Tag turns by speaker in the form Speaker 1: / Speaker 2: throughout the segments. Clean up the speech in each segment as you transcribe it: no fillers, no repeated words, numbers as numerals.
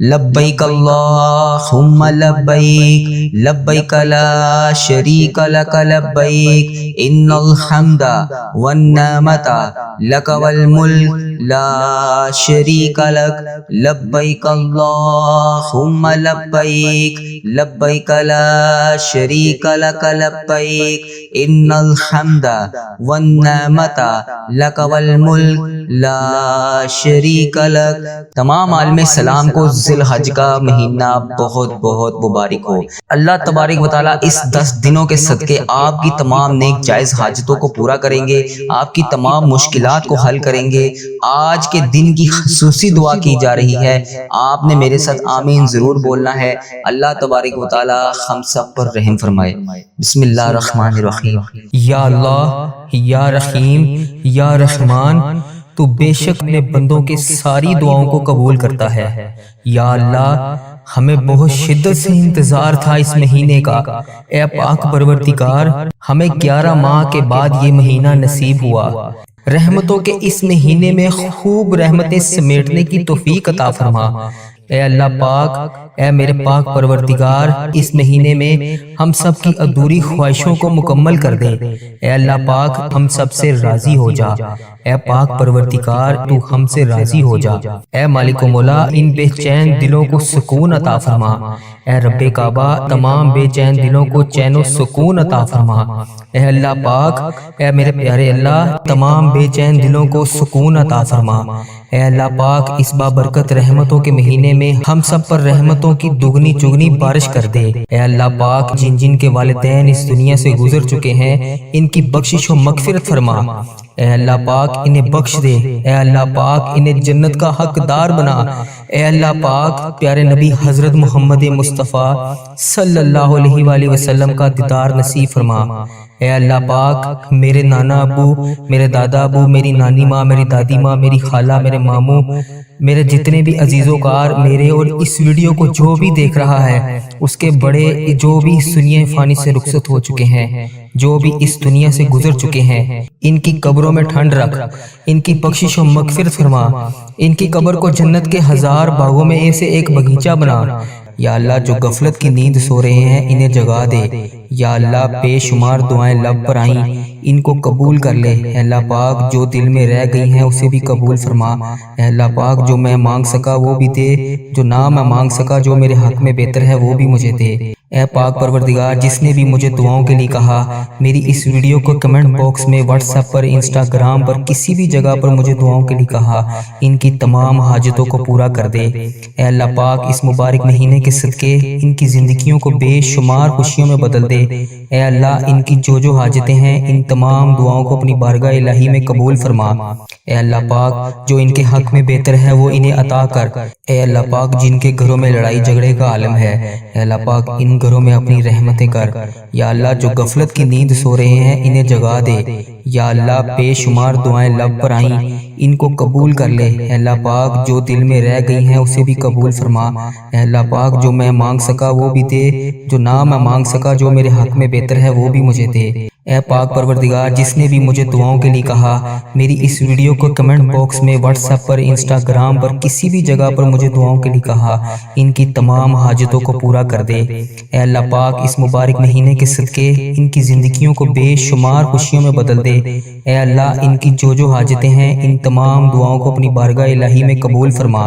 Speaker 1: لبیک اللہم لبیک لبیک لا شریک لک لبیک ان الحمد والنعمت لک والملک لا شریک لک لبیک اللہم لبیک لبیک لا شریک لک لبیک ان الحمد والنعمت لک والملک لا شریک لک۔ تمام عالم اسلام کو ذی الحج کا مہینہ بہت بہت مبارک ہو۔ اللہ تبارک و تعالیٰ اس 10 دنوں کے صدقے آپ کی تمام نیک جائز حاجتوں کو پورا کریں گے، آپ کی تمام مشکلات کو حل کریں گے۔ آج کے دن کی خصوصی دعا کی جا رہی ہے، آپ نے میرے ساتھ آمین ضرور بولنا ہے۔ اللہ تبارک و تعالیٰ ہم سب پر رحم فرمائے۔ بسم اللہ الرحمن الرحیم۔
Speaker 2: یا اللہ، یا رحیم، یا رحمان، تو بے شک اپنے بندوں کے ساری دعاؤں کو قبول کرتا ہے۔ یا اللہ، ہمیں بہت شدت سے انتظار تھا اس مہینے کا، اے پاک پروردگار، ہمیں 11 ماہ کے بعد یہ مہینہ نصیب ہوا۔ رحمتوں کے اس مہینے میں خوب رحمتیں سمیٹنے کی توفیق عطا فرما۔ اے اللہ پاک، اے میرے پاک پروردگار، اس مہینے میں ہم سب کی ادھوری خواہشوں کو مکمل کر دے۔ اے اللہ پاک، ہم سب سے راضی ہو جا۔ اے پاک پروردگار، تو ہم سے راضی ہو جا۔ اے مالک و مولا، ان بے چین دلوں کو سکون عطا فرما۔ اے رب کعبہ، تمام بے چین دلوں کو چین و سکون عطا فرما۔ اے اللہ پاک، اے میرے پیارے اللہ، تمام بے چین دلوں کو سکون عطا فرما۔ اے اللہ پاک، اس بابرکت رحمتوں کے مہینے میں ہم سب پر رحمتوں کی دگنی چگنی بارش کر دے۔ اے اللہ پاک، جن جن کے والدین اس دنیا سے گزر چکے ہیں، ان کی بخشش و مغفرت فرما۔ اے اللہ پاک، انہیں بخش دے۔ اے اللہ پاک، انہیں جنت کا حقدار بنا۔ اے اللہ پاک، پیارے نبی حضرت محمد مصطفیٰ صلی اللہ علیہ وآلہ وسلم کا دیدار نصیب فرما۔ اے اللہ پاک، میرے نانا ابو، میرے دادا ابو، میری نانی ماں، میری دادی ماں، میری خالہ، میرے ماموں، میرے جتنے بھی عزیز و کار میرے اور اس ویڈیو کو جو بھی دیکھ رہا ہے، اس کے بڑے جو بھی اس دنیا فانی سے رخصت ہو چکے ہیں، جو بھی اس دنیا سے گزر چکے ہیں، ان کی قبروں میں ٹھنڈ رکھ، ان کی بخشش و مغفرت فرما، ان کی قبر کو جنت کے 1000 باغوں میں سے ایک باغیچہ بنا۔ یا اللہ، جو غفلت کی نیند سو رہے ہیں، انہیں جگا دے۔ یا اللہ، بے شمار دعائیں لب پر آئیں، ان کو قبول کر لے۔ اے اللہ پاک، جو دل میں رہ گئی ہیں اسے بھی قبول فرما۔ اے اللہ پاک، جو میں مانگ سکا وہ بھی دے، جو نہ میں مانگ سکا جو میرے حق میں بہتر ہے وہ بھی مجھے دے۔ اے پاک پروردگار، جس نے بھی مجھے دعاؤں کے لیے کہا، میری اس ویڈیو کو کمنٹ باکس میں، واٹس ایپ پر، انسٹاگرام پر، کسی بھی جگہ پر مجھے دعاؤں کے لیے کہا، ان کی تمام حاجتوں کو پورا کر دے۔ اے اللہ پاک، اس مبارک مہینے کے صدقے ان کی زندگیوں کو بے شمار خوشیوں میں بدل دے۔ اے اللہ، ان کی جو جو حاجتیں ہیں، ان تمام دعاؤں کو اپنی بارگاہ الہی میں قبول فرما۔ اے اللہ پاک، جو ان کے حق میں بہتر ہے وہ انہیں عطا کر۔ اے اللہ پاک، جن کے گھروں میں لڑائی جھگڑے کا عالم ہے، اے اللہ پاک، ان گھروں میں اپنی رحمتیں کر۔ یا اللہ، جو غفلت کی نیند سو رہے ہیں، انہیں جگا دے۔ یا اللہ، بے شمار دعائیں لب پر آئیں، ان کو قبول کر لے۔ اے اللہ پاک، جو دل میں رہ گئی ہیں اسے بھی قبول فرما۔ اے اللہ پاک، جو میں مانگ سکا وہ بھی دے، جو نہ میں مانگ سکا جو میرے حق میں بہتر ہے وہ بھی مجھے دے۔ اے پاک پروردگار، جس نے بھی مجھے دعاؤں کے لیے کہا، میری اس ویڈیو کو کمنٹ باکس میں، واٹس ایپ پر، انسٹاگرام پر، کسی بھی جگہ پر مجھے دعاؤں کے لیے کہا، ان کی تمام حاجتوں کو پورا کر دے۔ اے اللہ پاک، اس مبارک مہینے کے صدقے ان کی زندگیوں کو بے شمار خوشیوں میں بدل دے۔ اے اللہ، ان کی جو جو حاجتیں ہیں، ان تمام دعاؤں کو اپنی بارگاہ الہی میں قبول فرما۔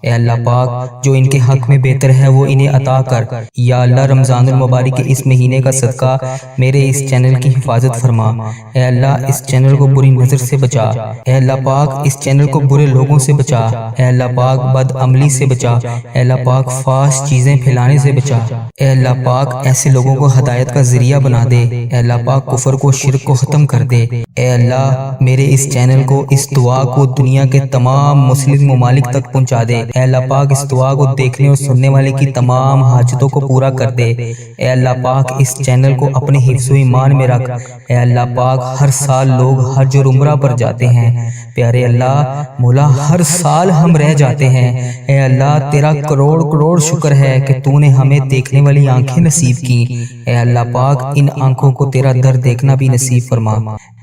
Speaker 2: اے اللہ پاک، جو ان کے حق میں بہتر ہے وہ انہیں عطا کر۔ یا اللہ، رمضان المبارک کے اس مہینے کا صدقہ میرے اس چینل کی حفاظت فرما۔ اے اللہ، اس چینل کو بری نظر سے بچا۔ اے اللہ پاک، اس چینل کو برے لوگوں سے بچا۔ اے اللہ پاک، بد عملی سے بچا۔ اے اللہ پاک، فحش چیزیں پھیلانے سے بچا۔ اے اللہ پاک، ایسے لوگوں کو ہدایت کا ذریعہ بنا دے۔ اے اللہ پاک، کفر کو، شرک کو ختم کر دے۔ اے اللہ، میرے اس چینل کو، اس دعا کو دنیا کے تمام مسلم ممالک تک پہنچا دے۔ اے اللہ پاک، اس دعا کو دیکھنے اور سننے والے کی تمام حاجتوں کو پورا کر دے۔ اے اللہ پاک، اس چینل کو اپنے حفظ و ایمان میں رکھ۔ اے اللہ پاک، ہر سال لوگ حج اور عمرہ پر جاتے ہیں، پیارے اللہ مولا، ہر سال ہم رہ جاتے ہیں۔ اے اللہ، تیرا کروڑ کروڑ شکر ہے کہ تو نے ہمیں دیکھنے والی آنکھیں نصیب کی۔ اے اللہ پاک، ان آنکھوں کو تیرا در دیکھنا بھی نصیب فرما۔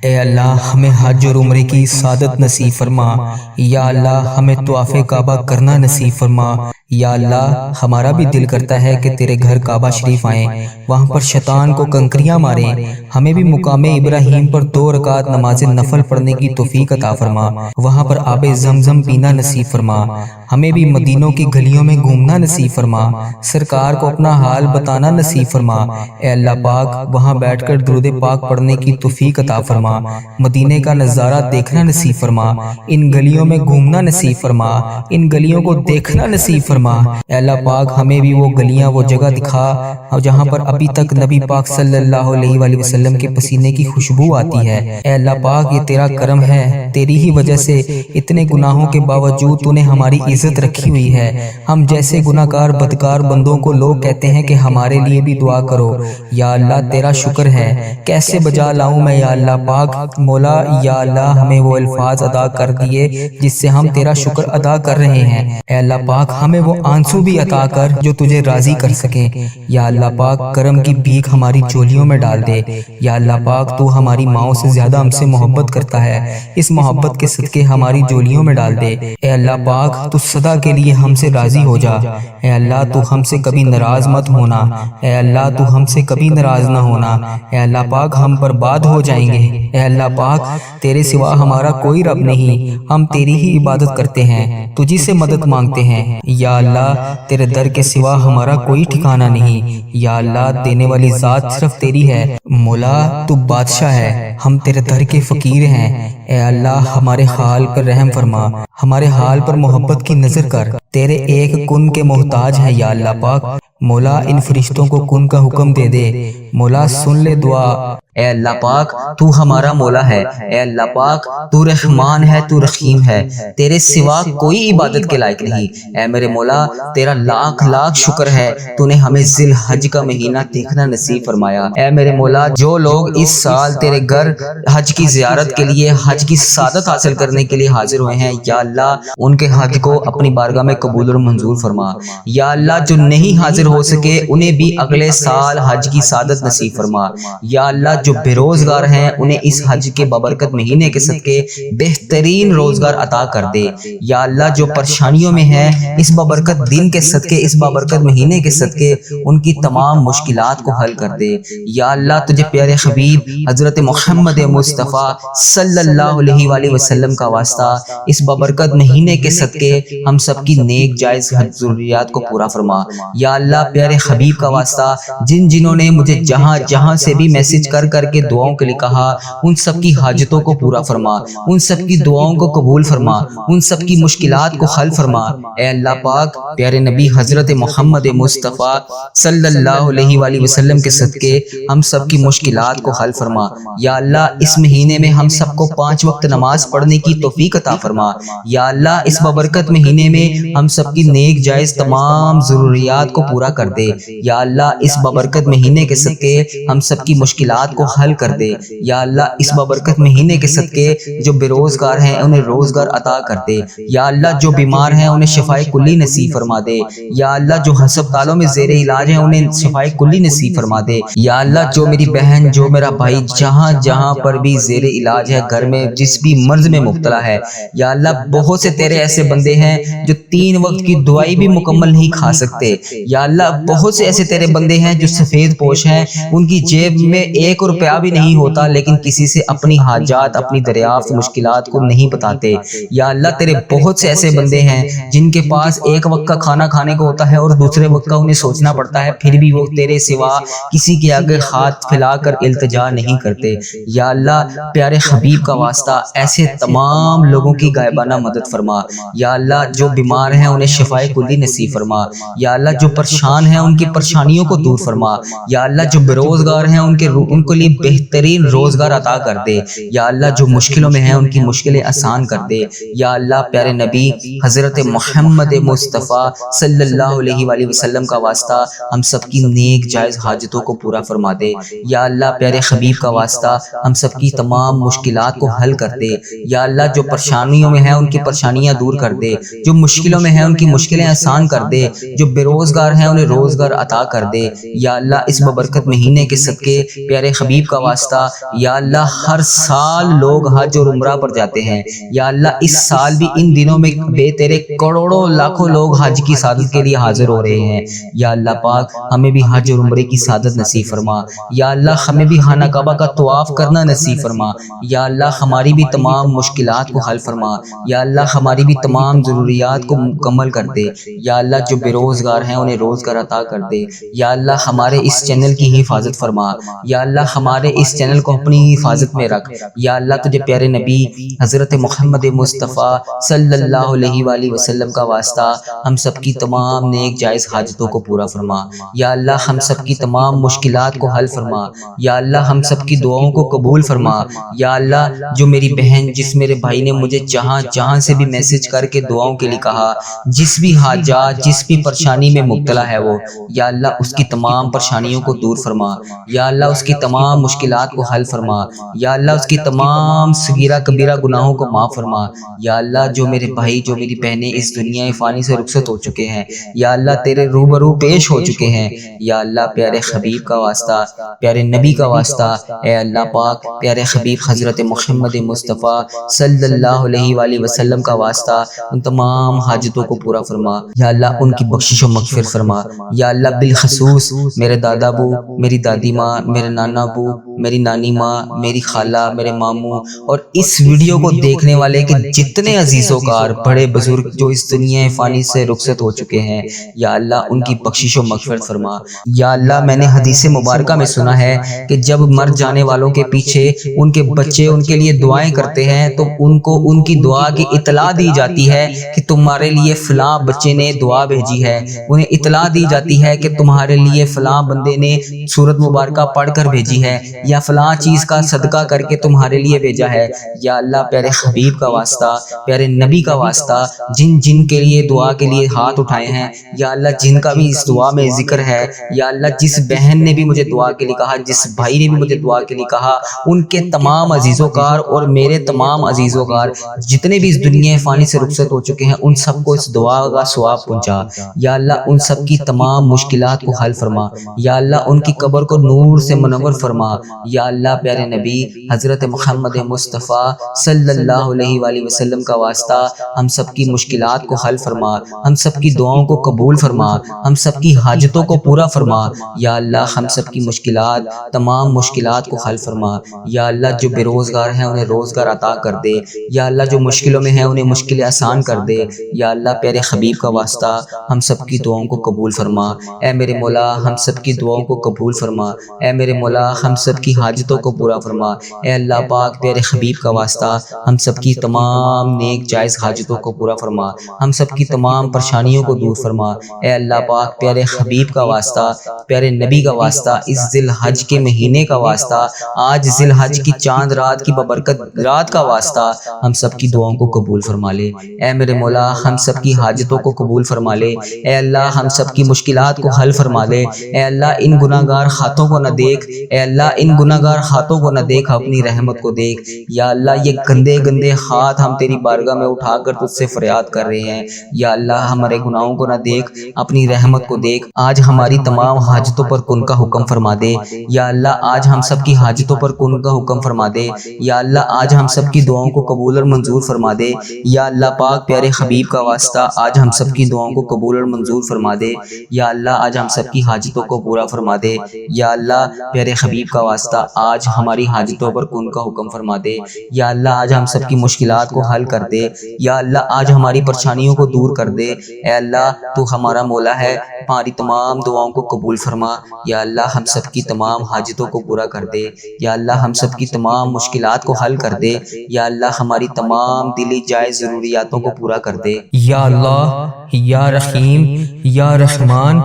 Speaker 2: اے اللہ، ہمیں حج اور عمرے کی سعادت نصیب فرما۔ یا اللہ، ہمیں طواف کعبہ کرنا نصیب فرما۔ یا اللہ ہمارا بھی دل کرتا ہے کہ تیرے گھر کعبہ شریف آئیں، وہاں پر شیطان کو کنکریاں ماریں، ہمیں بھی مقام ابراہیم پر 2 رکعت نماز نفل پڑھنے کی توفیق عطا فرما، وہاں پر آب زمزم پینا نصیب فرما، ہمیں بھی مدینوں کی گلیوں میں گھومنا نصیب فرما، سرکار کو اپنا حال بتانا نصیب فرما، اے اللہ پاک وہاں بیٹھ کر درود پاک پڑھنے کی توفیق عطا فرما، مدینے کا نظارہ دیکھنا نصیب فرما، ان گلیوں میں گھومنا نصیب فرما، ان گلیوں کو دیکھنا نصیب فرما، اے اللہ پاک ہمیں بھی وہ گلیاں وہ جگہ دکھا جہاں پر ابھی تک نبی پاک صلی اللہ علیہ وآلہ وسلم کے پسینے کی خوشبو آتی ہے، اے اللہ پاک یہ تیرا کرم ہے، تیری ہی وجہ سے اتنے گناہوں کے باوجود تو نے ہماری عزت رکھی ہوئی ہے، ہم جیسے گناہگار بدکار بندوں کو لوگ کہتے ہیں کہ ہمارے لیے بھی دعا کرو، یا اللہ تیرا شکر ہے، کیسے بجا لاؤں میں یا اللہ پاک مولا، یا اللہ ہمیں وہ الفاظ ادا کر دیے جس سے ہم تیرا شکر ادا کر رہے ہیں، اے اللہ پاک ہمیں وہ آنسو بھی عطا کر جو تجھے راضی کر سکیں، یا اللہ پاک کرم کی بھیک ہماری چولیوں میں ڈال دے، یا اللہ پاک تو ہماری ماؤں سے زیادہ ہم سے محبت کرتا ہے، اس محبت کے صدقے ہماری چولیوں میں ڈال دے، اے اللہ پاک تو سدا کے لیے ہم سے راضی ہو جا، اے اللہ تو ہم سے کبھی ناراض مت ہونا، اے اللہ تو ہم سے کبھی ناراض نہ ہونا، اے اللہ پاک ہم برباد ہو جائیں گے، اے اللہ پاک تیرے سوا ہمارا کوئی رب نہیں، ہم تیری ہی عبادت کرتے ہیں، تجھی سے مدد مانگتے ہیں، یا اللہ تیرے در کے سوا ہمارا کوئی ٹھکانہ نہیں، یا اللہ دینے والی ذات صرف تیری ہے، مولا تو بادشاہ ہے، ہم تیرے در کے فقیر ہیں، اے اللہ ہمارے حال پر رحم فرما، ہمارے حال پر محبت کی نظر کر، تیرے ایک کن کے محتاج ہیں یا اللہ پاک، مولا ان فرشتوں کو کن کا حکم دے دے، مولا سن لے دعا،
Speaker 1: اے اللہ پاک تو ہمارا مولا ہے، اے اللہ پاک تو رحمان ہے، تو رحیم ہے، تیرے سوا کوئی عبادت کے لائق نہیں، اے میرے مولا تیرا لاکھ لاکھ شکر ہے تو نے ہمیں ذی الحج کا مہینہ دیکھنا نصیب فرمایا، اے میرے مولا جو لوگ اس سال تیرے گھر حج کی زیارت کے لیے حج کی سعادت حاصل کرنے کے لیے حاضر ہوئے ہیں، یا اللہ ان کے حج کو اپنی بارگاہ میں قبول اور منظور فرما، یا اللہ جو نہیں حاضر ہو سکے انہیں بھی اگلے سال حج کی سعادت نصیب فرما، یا اللہ جو بے روزگار ہیں انہیں اس حج کے بابرکت مہینے کے صدقے بہترین روزگار عطا کر دے، یا اللہ جو پریشانیوں میں ہیں اس بابرکت دن کے صدقے اس بابرکت مہینے کے صدقے ان کی تمام مشکلات کو حل کر دے، یا اللہ تجھے پیارے حبیب حضرت محمد مصطفیٰ صلی اللہ علیہ وآلہ وسلم کا واسطہ اس بابرکت مہینے کے صدقے ہم سب کی نیک جائز ضروریات کو پورا فرما، یا اللہ پیارے حبیب کا واسطہ جنہوں نے مجھے جہاں جہاں سے بھی میسج کر کے دعاؤں کے لیے کہا ان سب کی حاجتوں کو پورا فرما، ان سب کی دعاؤں کو قبول فرما، ان سب کی مشکلات کو حل فرما، اے اللہ پاک پیارے نبی حضرت محمد مصطفیٰ صلی اللہ علیہ وآلہ وسلم کے صدقے ہم سب کی مشکلات کو حل فرما، یا اللہ اس مہینے میں ہم سب کو 5 وقت نماز پڑھنے کی توفیق عطا فرما، یا اللہ اس بابرکت مہینے میں ہم سب کی نیک جائز تمام ضروریات کو پورا کر دے، یا اللہ اس بابرکت مہینے کے صدقے ہم سب کی مشکلات کو حل کر دے، یا اللہ اس بابرکت مہینے کے صدقے جو بے روزگار ہیں انہیں روزگار عطا کر دے، یا اللہ جو بیمار ہیں انہیں شفائے کلی نصیب فرما دے، یا اللہ جو ہسپتالوں میں زیر علاج ہیں انہیں شفائے کلی نصیب فرما دے، یا اللہ جو میری بہن جو میرا بھائی جہاں جہاں پر بھی زیر علاج ہے گھر میں جس بھی مرض میں مبتلا ہے، یا اللہ بہت سے تیرے ایسے بندے ہیں جو 3 وقت کی دوائی بھی مکمل نہیں کھا سکتے، یا اللہ بہت سے ایسے تیرے بندے ہیں جو سفید پوش ہیں ان کی جیب میں 1 روپیہ بھی نہیں ہوتا لیکن کسی سے اپنی حاجات اپنی دریافت مشکلات کو نہیں بتاتے، یا اللہ تیرے بہت سے ایسے بندے ہیں جن کے پاس 1 وقت کا کھانا کھانے کو ہوتا ہے اور دوسرے وقت کا انہیں سوچنا پڑتا ہے، پھر بھی وہ تیرے سوا کسی کے آگے ہاتھ پھیلا کر التجا نہیں کرتے، یا اللہ پیارے حبیب کا واسطہ ایسے تمام لوگوں کی غائبانہ مدد فرما، یا اللہ جو بیمار ہیں انہیں شفائے کلی نصیب فرما، یا اللہ جو پریشان ہیں ان کی پریشانیوں کو دور فرما، یا اللہ جو بے روزگار ہیں ان کے لیے بہترین روزگار عطا کر دے، یا اللہ جو مشکلوں میں ہیں ان کی مشکلیں آسان کر دے، یا اللہ پیارے نبی حضرت محمد مصطفیٰ صلی اللہ علیہ وآلہ وسلم کا واسطہ ہم سب کی نیک جائز حاجتوں کو پورا فرما دے، یا اللہ پیارے حبیب کا واسطہ ہم سب کی تمام مشکلات کو حل کر دے، یا اللہ جو پریشانیوں میں ہیں ان کی پریشانیاں دور کر دے، جو مشکلوں میں ہیں ان کی مشکلیں آسان کر دے، جو بے روزگار ہیں انہیں روزگار عطا کر دے، یا اللہ اس بابرکت مہینے کے صدقے پیارے حبیب حبیب کا واسطہ یا اللہ ہر سال لوگ حج اور عمرہ پر جاتے ہیں، یا اللہ اس سال بھی ان دنوں میں بے تیرے کروڑوں لاکھوں لوگ حج کی سعادت کے لیے حاضر ہو رہے ہیں، یا اللہ پاک ہمیں بھی حج اور عمرے کی سعادت نصیب فرما، یا اللہ ہمیں بھی خانہ کعبہ کا طواف کرنا نصیب فرما، یا اللہ ہماری بھی تمام مشکلات کو حل فرما، یا اللہ ہماری بھی تمام ضروریات کو مکمل کر دے، یا اللہ جو بے روزگار ہیں انہیں روزگار عطا کر دے، یا اللہ ہمارے اس چینل کی حفاظت فرما، یا اللہ ہمارے اس چینل کو اپنی حفاظت میں رکھ، یا اللہ تجھے پیارے نبی حضرت محمد مصطفیٰ صلی اللہ علیہ وآلہ وسلم کا واسطہ ہم سب کی تمام نیک جائز حاجتوں کو پورا فرما، یا اللہ ہم سب کی تمام مشکلات کو حل فرما، یا اللہ ہم سب کی دعاؤں کو قبول فرما، یا اللہ جو میری بہن جس میرے بھائی نے مجھے جہاں سے بھی میسج کر کے دعاؤں کے لیے کہا، جس بھی حاجات جس بھی پریشانی میں مبتلا ہے وہ، یا اللہ اس کی تمام پریشانیوں کو دور فرما، یا اللہ اس کی تمام مشکلات کو حل فرما، یا اللہ اس کی تمام صغیرہ کبیرہ گناہوں کو معاف فرما، یا اللہ جو میرے بھائی جو میری بہنیں اس دنیا فانی سے رخصت ہو چکے ہیں، یا اللہ تیرے روبرو پیش ہو چکے ہیں، یا اللہ پیارے حبیب کا واسطہ پیارے نبی کا واسطہ اے اللہ پاک پیارے حبیب حضرت محمد مصطفیٰ صلی اللہ علیہ وآلہ وسلم کا واسطہ ان تمام حاجتوں کو پورا فرما، یا اللہ ان کی بخشش و مغفرت فرما، یا اللہ بالخصوص میرے دادا ابو، میری دادی ماں، میرے نانا ابو، میری نانی ماں، میری خالہ، میرے ماموں اور اس ویڈیو کو دیکھنے والے کے جتنے عزیز و کار بڑے بزرگ جو اس دنیا فانی سے رخصت ہو چکے ہیں، یا اللہ ان کی بخشش و مغفرت فرما، یا اللہ میں نے حدیث مبارکہ میں سنا ہے کہ جب مر جانے والوں کے پیچھے ان کے بچے ان کے لیے دعائیں کرتے ہیں تو ان کو ان کی دعا کی اطلاع دی جاتی ہے کہ تمہارے لیے فلاں بچے نے دعا بھیجی ہے، انہیں اطلاع دی جاتی ہے کہ تمہارے لیے فلاں بندے نے سورت مبارکہ پڑھ کر بھیجی ہے یا فلاں چیز کا صدقہ کر کے تمہارے لیے بھیجا ہے، یا اللہ پیارے حبیب کا واسطہ پیارے نبی کا واسطہ جن کے لیے دعا کے لیے ہاتھ اٹھائے ہیں، یا اللہ جن کا بھی اس دعا میں ذکر ہے، یا اللہ جس بہن نے بھی مجھے دعا کے لیے کہا، جس بھائی نے بھی مجھے دعا کے لیے کہا، ان کے تمام عزیزوں کار اور میرے تمام عزیزوں کار جتنے بھی اس دنیا فانی سے رخصت ہو چکے ہیں ان سب کو اس دعا کا ثواب پہنچا، یا اللہ ان سب کی تمام مشکلات کو حل فرما، یا اللہ ان کی قبر کو نور سے منور فرما، یا اللہ پیارے نبی حضرت محمد مصطفیٰ صلی اللہ علیہ وآلہ وسلم کا واسطہ ہم سب کی مشکلات کو حل فرما، ہم سب کی دعاؤں کو قبول فرما، ہم سب کی حاجتوں کو پورا فرما، یا اللہ ہم سب کی مشکلات تمام مشکلات کو حل فرما، یا اللہ جو بے روزگار ہیں انہیں روزگار عطا کر دے، یا اللہ جو مشکلوں میں ہیں انہیں مشکلیں آسان کر دے، یا اللہ پیارے حبیب کا واسطہ ہم سب کی دعاؤں کو قبول فرما، اے میرے مولا ہم سب کی دعاؤں کو قبول فرما، اے میرے مولا ہم سب کی حاجتوں کو پورا فرما، اے اللہ پاک پیارے حبیب کا واسطہ ہم سب کی تمام نیک جائز حاجتوں کو پورا فرما، ہم سب کی تمام پریشانیوں کو دور فرما، اے اللہ پاک پیارے حبیب کا واسطہ پیارے نبی کا واسطہ اس ذی الحج کے مہینے کا واسطہ آج ذی الحج کی چاند رات کی ببرکت رات کا واسطہ ہم سب کی دعاؤں کو قبول فرما لے، اے میرے مولا ہم سب کی حاجتوں کو قبول فرما لے، اے اللہ ہم سب کی مشکلات کو حل فرما دے، اے اللہ ان گناہگار ہاتھوں کو نہ دیکھ، اے اللہ ان گناہگار ہاتھوں کو نہ دیکھ، اپنی رحمت کو دیکھ، یا اللہ یہ گندے گندے ہاتھ ہم تیری بارگاہ میں اٹھا کر تجھ سے فریاد کر رہے ہیں، یا اللہ ہمارے گناہوں کو نہ دیکھ، اپنی رحمت کو دیکھ، آج ہماری تمام حاجتوں پر کن کا حکم فرما دے، یا اللہ آج ہم سب کی حاجتوں پر کن کا حکم فرما دے، یا اللہ آج ہم سب کی دعاؤں کو قبول اور منظور فرما دے، یا اللہ پاک پیارے حبیب کا واسطہ آج ہم سب کی دعاؤں کو قبول اور منظور فرما دے، یا اللہ آج ہم سب کی حاجتوں کو پورا فرما دے، یا اللہ پیارے حبیب کا واسطہ آج ہماری حاجتوں پر کن کا حکم فرما دے، یا اللہ آج ہم سب کی مشکلات کو حل کر دے، یا اللہ آج ہماری پریشانیوں کو دور کر دے، اے اللہ تو ہمارا مولا ہے، ہماری تمام دعاؤں کو قبول فرما، یا اللہ ہم سب کی تمام حاجتوں کو پورا کر دے، یا اللہ ہم سب کی تمام مشکلات کو حل کر دے، یا اللہ ہماری تمام دلی جائز ضروریاتوں کو پورا کر دے،
Speaker 2: یا اللہ یا رحیم یا رحمان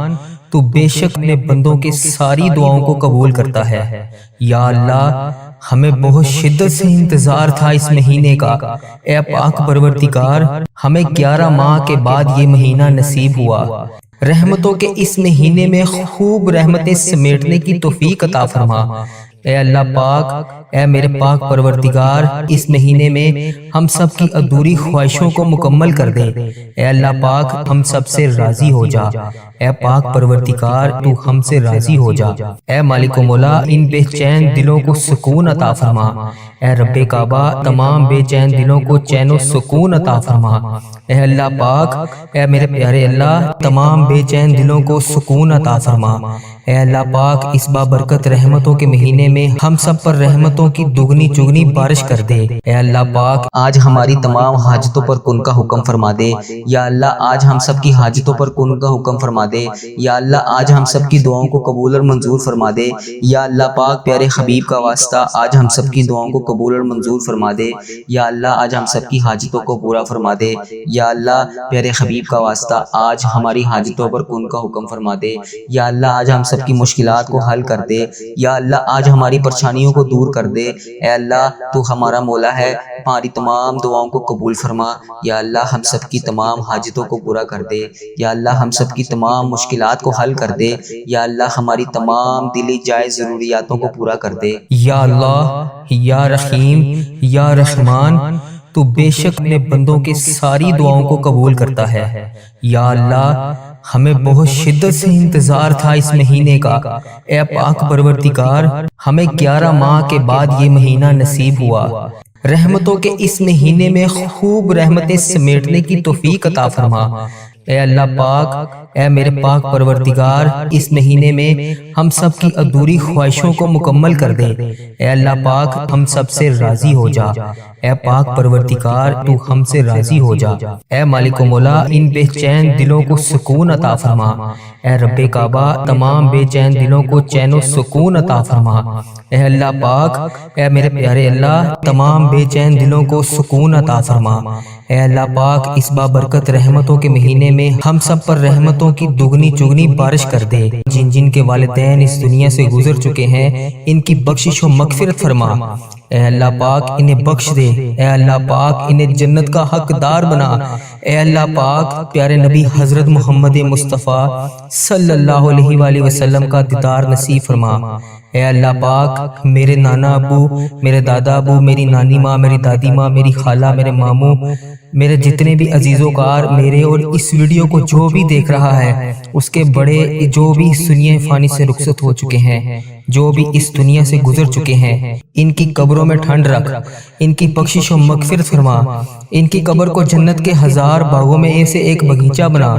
Speaker 2: تو بے شک اپنے بندوں کے ساری دعاؤں کو قبول کرتا ہے، یا اللہ ہمیں بہت شدت سے انتظار تھا اس مہینے کا، اے پاک پروردگار ہمیں 11 ماہ کے بعد یہ مہینہ نصیب ہوا، رحمتوں کے اس مہینے میں خوب رحمتیں سمیٹنے کی توفیق عطا فرما، اے اللہ پاک، اے میرے پاک پروردگار، اس مہینے میں ہم سب کی ادھوری خواہشوں کو مکمل کر دے۔ اے اللہ پاک، ہم سب سے راضی ہو جا۔ اے پاک پروردگار، تو ہم سے راضی ہو جا۔ اے مالک و مولا، ان بے چین دلوں کو سکون عطا فرما۔ اے رب کعبہ، تمام بے چین دلوں کو چین و سکون عطا فرما۔ اے اللہ پاک، اے میرے پیارے اللہ، تمام بے چین دلوں کو سکون عطا فرما۔ اے اللہ پاک، اس بابرکت رحمتوں کے مہینے میں ہم سب پر رحمتوں کی دگنی چگنی بارش کر دے۔ اے اللہ پاک،
Speaker 1: آج ہماری تمام حاجتوں پر کن کا حکم فرما دے۔ یا اللہ، آج ہم سب کی حاجتوں پر کن کا حکم فرما دے۔ یا اللہ، آج ہم سب کی دعاؤں کو قبول اور منظور فرما دے۔ یا اللہ پاک، پیارے حبیب کا واسطہ آج ہم سب کی دعاؤں کو قبول اور منظور فرما دے۔ یا اللہ، آج ہم سب کی حاجتوں کو پورا فرما دے۔ یا اللہ، پیارے حبیب کا واسطہ آج ہماری حاجتوں پر کن کا حکم فرما دے۔ یا اللہ، آج ہم سب کی مشکلات کو حل کر دے۔ یا اللہ، آج ہماری پریشانیوں کو دور کر دے۔ اے اللہ، تو ہمارا مولا ہے، ہماری تمام دعاؤں کو قبول فرما۔ یا اللہ، ہم سب کی تمام حاجتوں کو پورا کر دے۔ یا اللہ، ہم سب کی تمام مشکلات کو حل کر دے۔ یا اللہ، ہماری تمام دلی جائز ضروریاتوں کو پورا کر دے۔
Speaker 2: یا اللہ، یا رحیم، یا رحمان، تو بے شک اپنے بندوں کے ساری دعاؤں کو قبول کرتا ہے۔ یا اللہ، ہمیں بہت شدت سے انتظار تھا اس مہینے کا۔ اے پاک پروردگار، ہمیں 11 ماہ کے بعد یہ مہینہ نصیب ہوا۔ رحمتوں کے اس مہینے میں خوب رحمتیں سمیٹنے کی توفیق عطا فرما۔ اے اللہ پاک، اے میرے پاک پروردگار، اس مہینے میں ہم سب کی ادھوری خواہشوں کو مکمل کر دے۔ اے اللہ پاک، ہم سب سے راضی ہو جا۔ اے پاک پروردگار، تو ہم سے راضی ہو جا۔ اے مالک و مولا، ان بے چین دلوں کو سکون عطا فرما۔ اے رب کعبہ، تمام بے چین دلوں کو چین و سکون عطا فرما۔ اے اللہ پاک، اے میرے پیارے اللہ، تمام بے چین دلوں کو سکون عطا فرما۔ اے اللہ پاک، اس بابرکت رحمتوں کے مہینے میں ہم سب پر رحمتوں کی دگنی چگنی بارش کر دے۔ جن جن کے والدین اس دنیا سے گزر چکے ہیں، ان کی بخشش و مغفرت فرما۔ اے اللہ پاک، انہیں بخش دے۔ اے اللہ پاک، انہیں جنت کا حقدار بنا۔ اے اللہ پاک، پیارے نبی حضرت محمد مصطفیٰ صلی اللہ علیہ وآلہ وسلم کا دیدار نصیب فرما۔ اے اللہ پاک، میرے نانا ابو، میرے دادا ابو، میری نانی ماں، میری دادی ماں، میری خالہ، میرے ماموں، میرے جتنے بھی عزیز و کار میرے اور اس ویڈیو کو جو بھی دیکھ رہا ہے، اس کے بڑے جو بھی اس دنیا فانی سے رخصت ہو چکے ہیں، جو بھی اس دنیا سے گزر چکے ہیں، ان کی قبروں میں ٹھنڈ رکھ، ان کی بخشش و مغفرت فرما، ان کی قبر کو جنت کے 1000 باغوں میں سے ایک باغیچہ بنا۔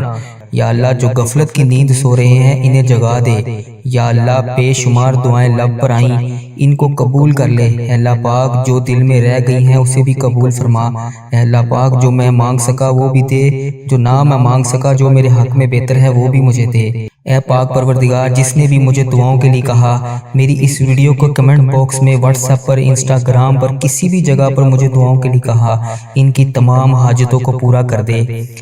Speaker 2: یا اللہ، جو غفلت کی نیند سو رہے ہیں، انہیں جگا دے۔ یا اللہ، بے شمار دعائیں لب پر آئیں، ان کو قبول کر لے۔ اے اللہ پاک، جو دل میں رہ گئی ہیں اسے بھی قبول فرما۔ اے اللہ پاک، جو میں مانگ سکا وہ بھی دے، جو نہ میں مانگ سکا جو میرے حق میں بہتر ہے وہ بھی مجھے دے۔ اے پاک پروردگار، جس نے بھی مجھے دعاؤں کے لیے کہا، میری اس ویڈیو کو کمنٹ باکس میں، واٹس ایپ پر، انسٹاگرام پر، کسی بھی جگہ پر مجھے دعاؤں کے لیے کہا، ان کی تمام حاجتوں کو پورا کر دے۔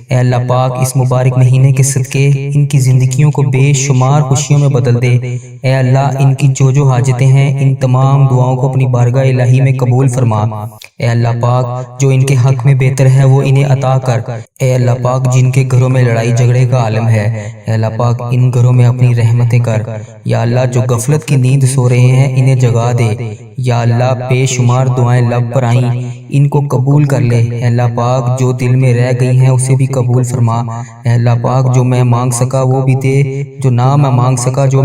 Speaker 2: اے اللہ پاک، اس مبارک مہینے کے صدقے ان کی زندگیوں کو بے شمار خوشیوں میں بدل دے۔ اے اللہ، ان کی جو جو حاجتیں ہیں، ان تمام دعاؤں کو اپنی بارگاہ الہی میں قبول فرما۔ اے اللہ پاک، جو ان کے حق میں بہتر ہے وہ انہیں عطا کر۔ اے اللہ پاک، جن کے گھروں میں لڑائی جھگڑے کا عالم ہے، اے اللہ پاک، ان گھروں میں اپنی رحمتیں کر۔ یا اللہ، جو غفلت کی نیند سو رہے ہیں، انہیں جگا دے۔ یا اللہ، بے شمار دعائیں لب پر آئیں، ان کو قبول کر لے۔ اے اللہ پاک، جو دل میں رہ گئی ہیں اسے بھی قبول فرما۔ اے اللہ پاک، جو میں مانگ سکا وہ بھی دے، جو نہ میں مانگ سکا جو